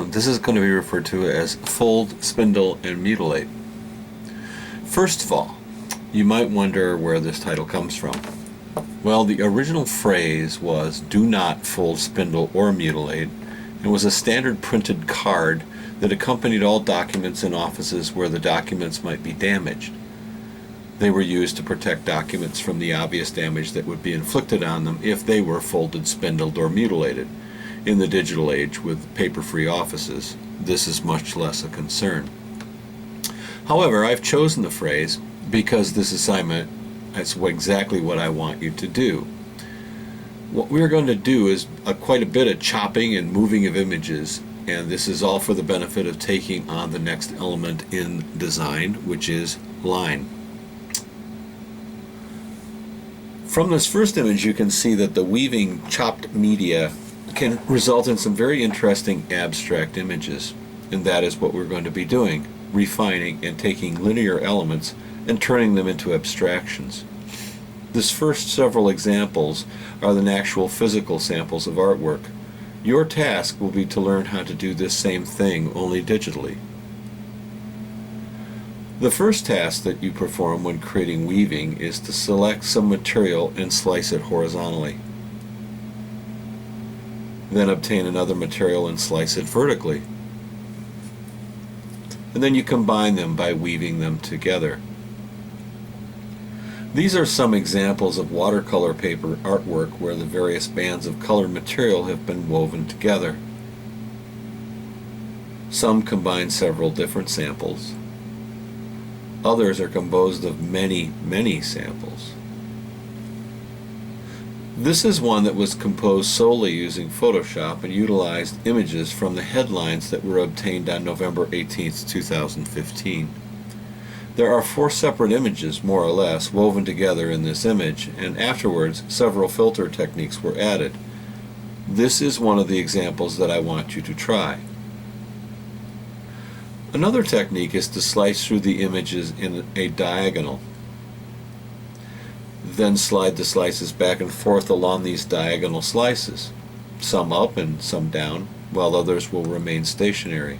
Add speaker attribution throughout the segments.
Speaker 1: This is going to be referred to as fold, spindle, and mutilate. First of all, you might wonder where this title comes from. Well, the original phrase was "do not fold, spindle, or mutilate," and was a standard printed card that accompanied all documents in offices where the documents might be damaged. They were used to protect documents from the obvious damage that would be inflicted on them if they were folded, spindled, or mutilated. In the digital age with paper-free offices, this is much less a concern. However, I've chosen the phrase because this assignment is exactly what I want you to do. What we're going to do is quite a bit of chopping and moving of images, and this is all for the benefit of taking on the next element in design, which is line. From this first image, you can see that the weaving chopped media can result in some very interesting abstract images, and that is what we're going to be doing, refining and taking linear elements and turning them into abstractions. This first several examples are the actual physical samples of artwork. Your task will be to learn how to do this same thing, only digitally. The first task that you perform when creating weaving is to select some material and slice it horizontally. Then obtain another material and slice it vertically. And then you combine them by weaving them together. These are some examples of watercolor paper artwork where the various bands of colored material have been woven together. Some combine several different samples. Others are composed of many samples. This is one that was composed solely using Photoshop and utilized images from the headlines that were obtained on November 18th, 2015. There are 4 separate images, more or less, woven together in this image, and afterwards several filter techniques were added. This is one of the examples that I want you to try. Another technique is to slice through the images in a diagonal. Then slide the slices back and forth along these diagonal slices, some up and some down, while others will remain stationary.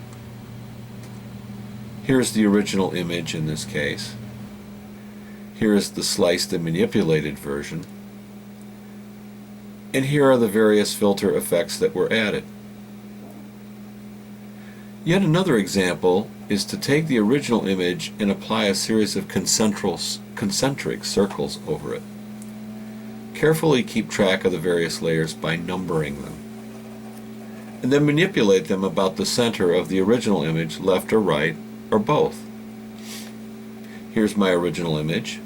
Speaker 1: Here's the original image in this case. Here is the sliced and manipulated version. And here are the various filter effects that were added. Yet another example is to take the original image and apply a series of concentric circles over it. Carefully keep track of the various layers by numbering them. And then manipulate them about the center of the original image, left or right, or both. Here's my original image.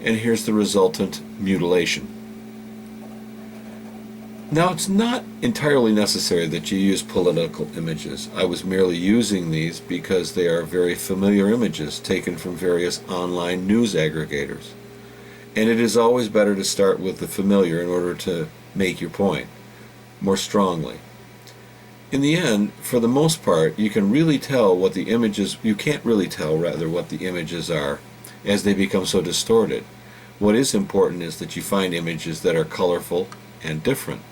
Speaker 1: And here's the resultant mutilation. Now, it's not entirely necessary that you use political images. I was merely using these because they are very familiar images taken from various online news aggregators. And it is always better to start with the familiar in order to make your point more strongly. In the end, for the most part, you can really tell what the images, you can't really tell rather what the images are as they become so distorted. What is important is that you find images that are colorful and different.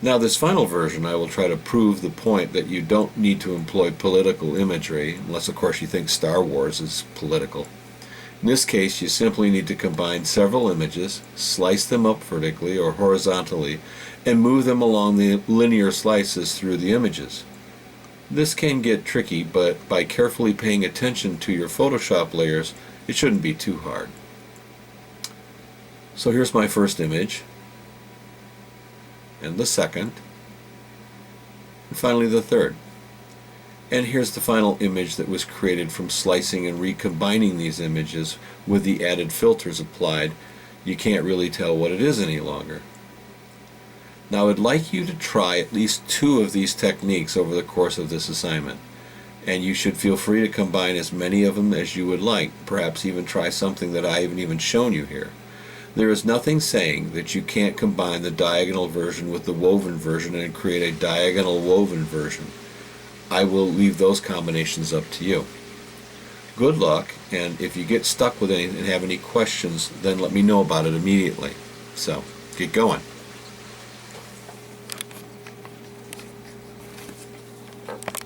Speaker 1: Now, this final version, I will try to prove the point that you don't need to employ political imagery, unless of course you think Star Wars is political. In this case, you simply need to combine several images, slice them up vertically or horizontally, and move them along the linear slices through the images. This can get tricky, but by carefully paying attention to your Photoshop layers, it shouldn't be too hard. So here's my first image, and the second, and finally the third. And here's the final image that was created from slicing and recombining these images with the added filters applied. You can't really tell what it is any longer. Now, I'd like you to try at least 2 of these techniques over the course of this assignment, and you should feel free to combine as many of them as you would like, perhaps even try something that I haven't even shown you here. There is nothing saying that you can't combine the diagonal version with the woven version and create a diagonal woven version. I will leave those combinations up to you. Good luck, and if you get stuck with anything and have any questions, then let me know about it immediately. So, get going.